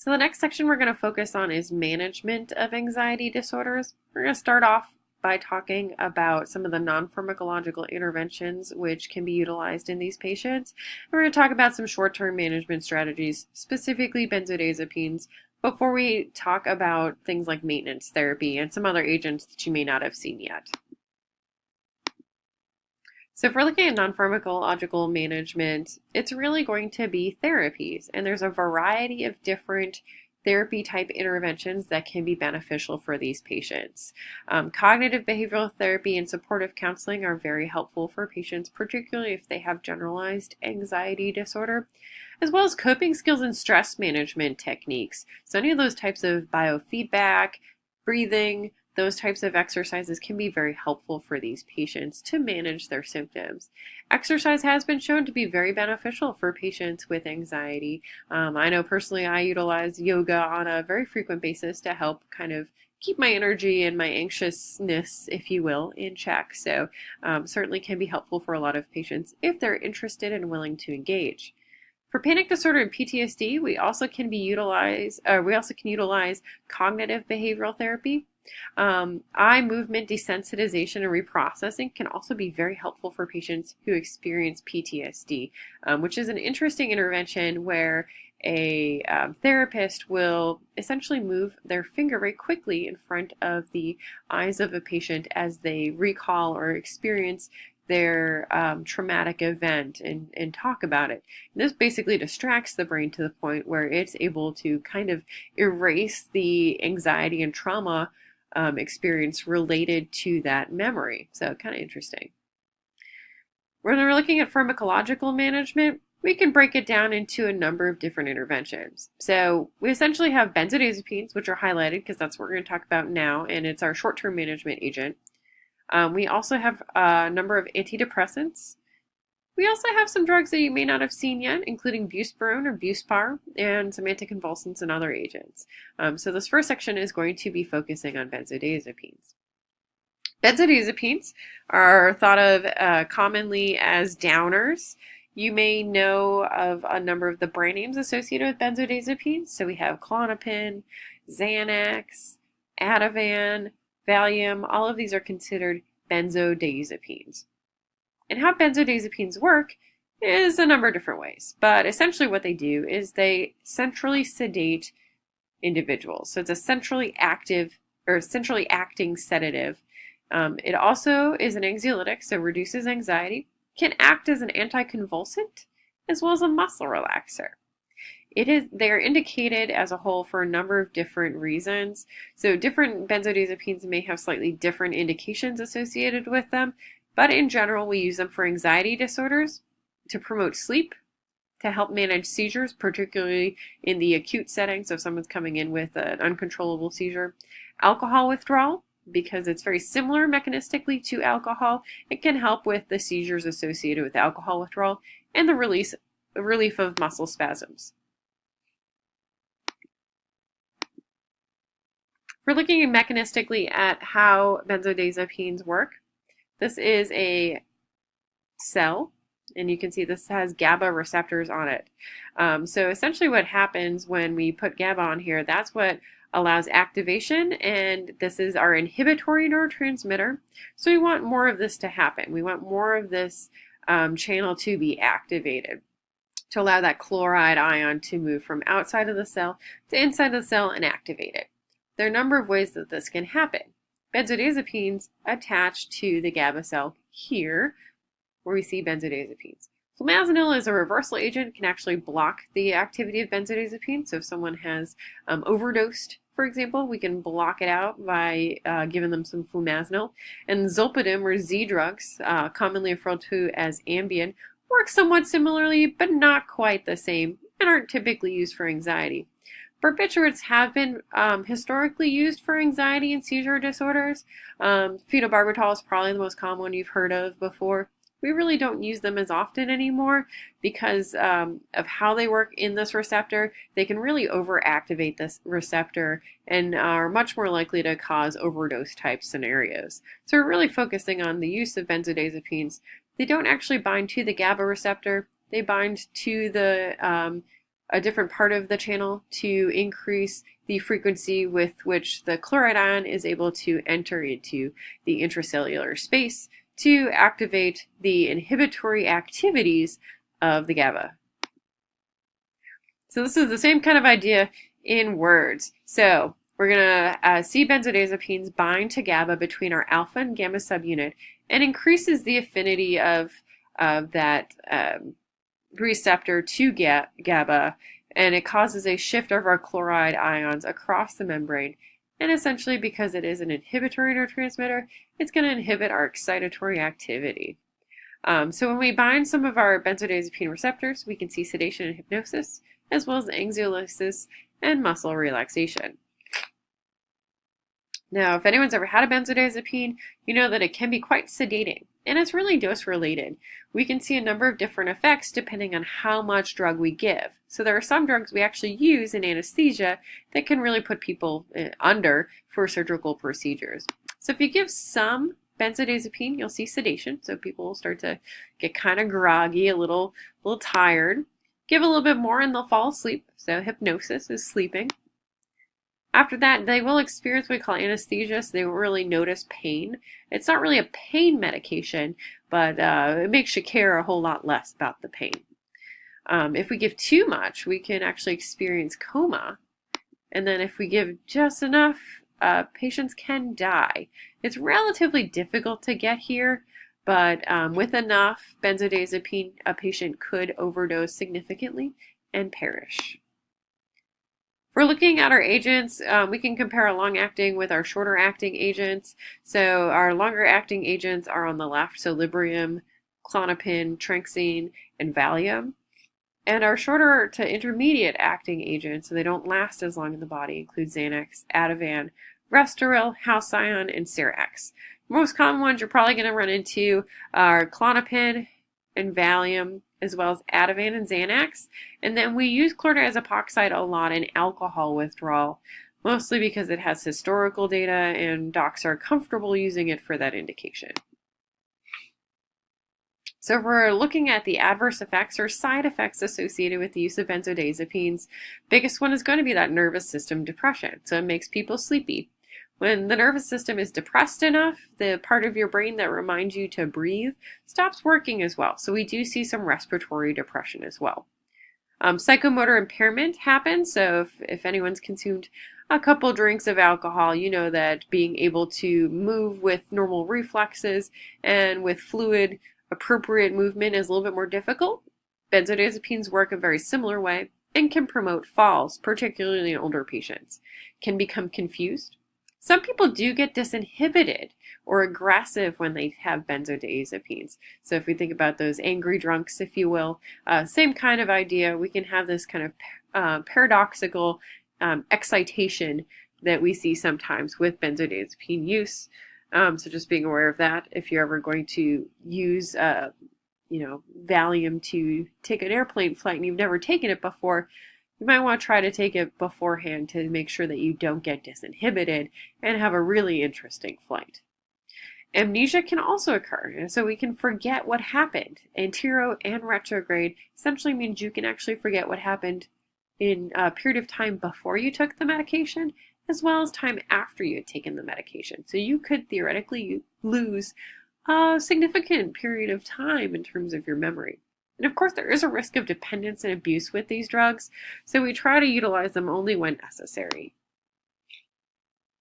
So the next section we're going to focus on is management of anxiety disorders. We're going to start off by talking about some of the non-pharmacological interventions which can be utilized in these patients. And we're going to talk about some short-term management strategies, specifically benzodiazepines, before we talk about things like maintenance therapy and some other agents that you may not have seen yet. So if we're looking at non-pharmacological management, it's really going to be therapies. And there's a variety of different therapy type interventions that can be beneficial for these patients. Cognitive behavioral therapy and supportive counseling are very helpful for patients, particularly if they have generalized anxiety disorder, as well as coping skills and stress management techniques. So any of those types of biofeedback, breathing, those types of exercises can be very helpful for these patients to manage their symptoms. Exercise has been shown to be very beneficial for patients with anxiety. I know personally I utilize yoga on a very frequent basis to help kind of keep my energy and my anxiousness, if you will, in check. So certainly can be helpful for a lot of patients if they're interested and willing to engage. For panic disorder and PTSD, we also can utilize cognitive behavioral therapy. Eye movement desensitization and reprocessing can also be very helpful for patients who experience PTSD, which is an interesting intervention where a therapist will essentially move their finger very quickly in front of the eyes of a patient as they recall or experience their traumatic event and talk about it. And this basically distracts the brain to the point where it's able to kind of erase the anxiety and trauma experience related to that memory. So kind of interesting. When we're looking at pharmacological management, we can break it down into a number of different interventions. So we essentially have benzodiazepines, which are highlighted because that's what we're going to talk about now, and it's our short-term management agent. We also have a number of antidepressants. We also have some drugs that you may not have seen yet, including buspirone or buspar, and some anticonvulsants and other agents. So this first section is going to be focusing on benzodiazepines. Benzodiazepines are thought of commonly as downers. You may know of a number of the brand names associated with benzodiazepines. So we have Klonopin, Xanax, Ativan, Valium. All of these are considered benzodiazepines. And how benzodiazepines work is a number of different ways. But essentially what they do is they centrally sedate individuals. So it's a centrally active or centrally acting sedative. It also is an anxiolytic, so reduces anxiety, can act as an anticonvulsant, as well as a muscle relaxer. They are indicated as a whole for a number of different reasons. So different benzodiazepines may have slightly different indications associated with them. But in general, we use them for anxiety disorders, to promote sleep, to help manage seizures, particularly in the acute setting, so if someone's coming in with an uncontrollable seizure. Alcohol withdrawal, because it's very similar mechanistically to alcohol. It can help with the seizures associated with alcohol withdrawal and the relief of muscle spasms. We're looking mechanistically at how benzodiazepines work. This is a cell, and you can see this has GABA receptors on it. So essentially what happens when we put GABA on here, that's what allows activation, and this is our inhibitory neurotransmitter. So we want more of this to happen. We want more of this channel to be activated to allow that chloride ion to move from outside of the cell to inside the cell and activate it. There are a number of ways that this can happen. Benzodiazepines attach to the GABA cell here, where we see benzodiazepines. Flumazenil is a reversal agent, can actually block the activity of benzodiazepines. So if someone has overdosed, for example, we can block it out by giving them some flumazenil. And zolpidem, or Z drugs, commonly referred to as Ambien, work somewhat similarly, but not quite the same, and aren't typically used for anxiety. Barbiturates have been historically used for anxiety and seizure disorders. Phenobarbital is probably the most common one you've heard of before. We really don't use them as often anymore because of how they work in this receptor. They can really overactivate this receptor and are much more likely to cause overdose type scenarios. So we're really focusing on the use of benzodiazepines. They don't actually bind to the GABA receptor. They bind to the a different part of the channel to increase the frequency with which the chloride ion is able to enter into the intracellular space to activate the inhibitory activities of the GABA. So this is the same kind of idea in words. So we're going to see benzodiazepines bind to GABA between our alpha and gamma subunit and increases the affinity of that receptor to GABA, and it causes a shift of our chloride ions across the membrane. And essentially, because it is an inhibitory neurotransmitter, it's going to inhibit our excitatory activity. So when we bind some of our benzodiazepine receptors, we can see sedation and hypnosis, as well as anxiolysis and muscle relaxation. Now, if anyone's ever had a benzodiazepine, you know that it can be quite sedating, and it's really dose related. We can see a number of different effects depending on how much drug we give. So there are some drugs we actually use in anesthesia that can really put people under for surgical procedures. So if you give some benzodiazepine, you'll see sedation. So people will start to get kind of groggy, a little tired. Give a little bit more and they'll fall asleep. So hypnosis is sleeping. After that, they will experience what we call anesthesia, so they won't really notice pain. It's not really a pain medication, but it makes you care a whole lot less about the pain. If we give too much, we can actually experience coma. And then if we give just enough, patients can die. It's relatively difficult to get here, but with enough benzodiazepine, a patient could overdose significantly and perish. We're looking at our agents. We can compare our long-acting with our shorter-acting agents. So our longer-acting agents are on the left, so Librium, Klonopin, Tranxene, and Valium. And our shorter to intermediate-acting agents, so they don't last as long in the body, include Xanax, Ativan, Restoril, Halcyon, and Serax. Most common ones you're probably going to run into are Klonopin and Valium, as well as Ativan and Xanax. And then we use chlordiazepine epoxide a lot in alcohol withdrawal, mostly because it has historical data and docs are comfortable using it for that indication. So if we're looking at the adverse effects or side effects associated with the use of benzodiazepines, biggest one is going to be that nervous system depression. So it makes people sleepy. When the nervous system is depressed enough, the part of your brain that reminds you to breathe stops working as well. So we do see some respiratory depression as well. Psychomotor impairment happens. So if anyone's consumed a couple drinks of alcohol, you know that being able to move with normal reflexes and with fluid appropriate movement is a little bit more difficult. Benzodiazepines work a very similar way and can promote falls, particularly in older patients. Can become confused. Some people do get disinhibited or aggressive when they have benzodiazepines. So if we think about those angry drunks, if you will, same kind of idea. We can have this kind of paradoxical excitation that we see sometimes with benzodiazepine use. So just being aware of that. If you're ever going to use, Valium to take an airplane flight and you've never taken it before, you might want to try to take it beforehand to make sure that you don't get disinhibited and have a really interesting flight. Amnesia can also occur, and so we can forget what happened. Antero and retrograde essentially means you can actually forget what happened in a period of time before you took the medication, as well as time after you had taken the medication. So you could theoretically lose a significant period of time in terms of your memory. And of course, there is a risk of dependence and abuse with these drugs, so we try to utilize them only when necessary.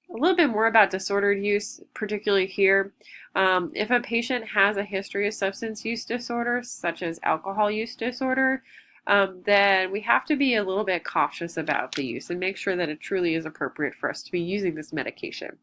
A little bit more about disordered use, particularly here. If a patient has a history of substance use disorders, such as alcohol use disorder, then we have to be a little bit cautious about the use and make sure that it truly is appropriate for us to be using this medication.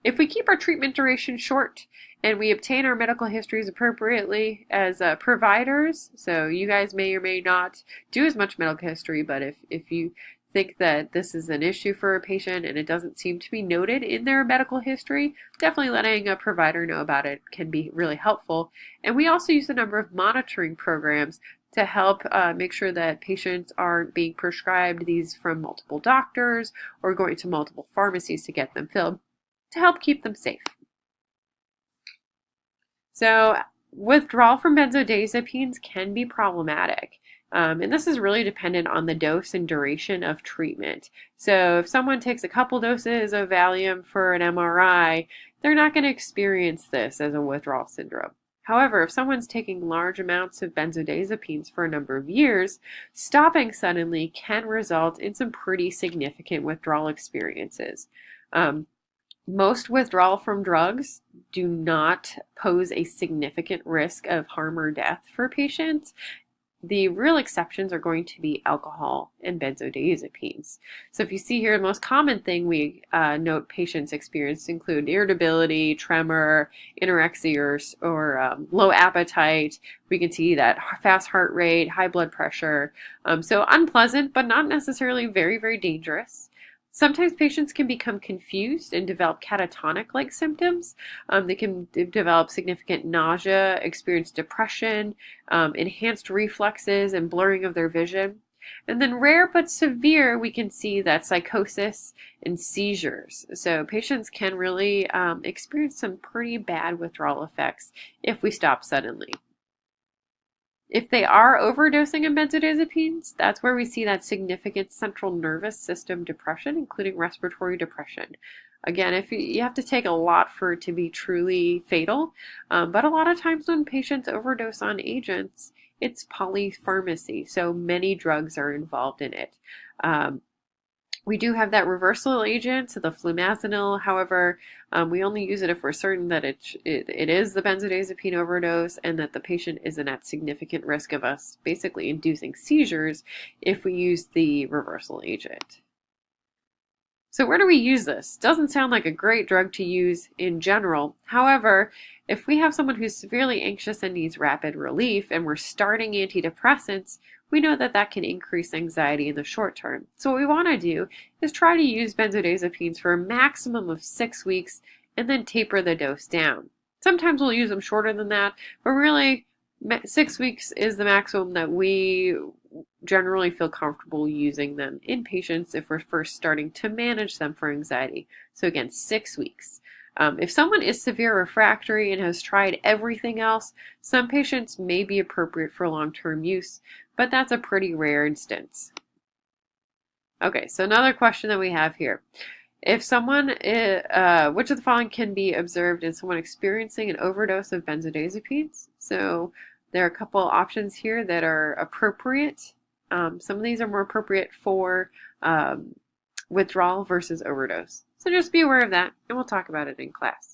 If we keep our treatment duration short and we obtain our medical histories appropriately as providers, so you guys may or may not do as much medical history, but if you think that this is an issue for a patient and it doesn't seem to be noted in their medical history, definitely letting a provider know about it can be really helpful. And we also use a number of monitoring programs to help make sure that patients aren't being prescribed these from multiple doctors or going to multiple pharmacies to get them filled, to help keep them safe. So withdrawal from benzodiazepines can be problematic. And this is really dependent on the dose and duration of treatment. So if someone takes a couple doses of Valium for an MRI, they're not going to experience this as a withdrawal syndrome. However, if someone's taking large amounts of benzodiazepines for a number of years, stopping suddenly can result in some pretty significant withdrawal experiences. Most withdrawal from drugs do not pose a significant risk of harm or death for patients. The real exceptions are going to be alcohol and benzodiazepines. So if you see here, the most common thing we note patients experience include irritability, tremor, anorexia, or low appetite. We can see that fast heart rate, high blood pressure. So unpleasant, but not necessarily very, very dangerous. Sometimes patients can become confused and develop catatonic-like symptoms. They can develop significant nausea, experience depression, enhanced reflexes, and blurring of their vision. And then rare but severe, we can see that psychosis and seizures. So patients can really experience some pretty bad withdrawal effects if we stop suddenly. If they are overdosing in benzodiazepines, that's where we see that significant central nervous system depression, including respiratory depression. Again, if you have to take a lot for it to be truly fatal, but a lot of times when patients overdose on agents, it's polypharmacy, so many drugs are involved in it. We do have that reversal agent, so the flumazenil. However, we only use it if we're certain that it is the benzodiazepine overdose and that the patient isn't at significant risk of us basically inducing seizures if we use the reversal agent. So where do we use this? Doesn't sound like a great drug to use in general. However, if we have someone who's severely anxious and needs rapid relief and we're starting antidepressants, we know that that can increase anxiety in the short term. So what we want to do is try to use benzodiazepines for a maximum of 6 weeks and then taper the dose down. Sometimes we'll use them shorter than that, but really 6 weeks is the maximum that we generally feel comfortable using them in patients if we're first starting to manage them for anxiety. So again, 6 weeks. If someone is severe refractory and has tried everything else, some patients may be appropriate for long-term use, but that's a pretty rare instance. Okay, so another question that we have here. If someone, which of the following can be observed in someone experiencing an overdose of benzodiazepines? So there are a couple options here that are appropriate. Some of these are more appropriate for withdrawal versus overdose. So just be aware of that, and we'll talk about it in class.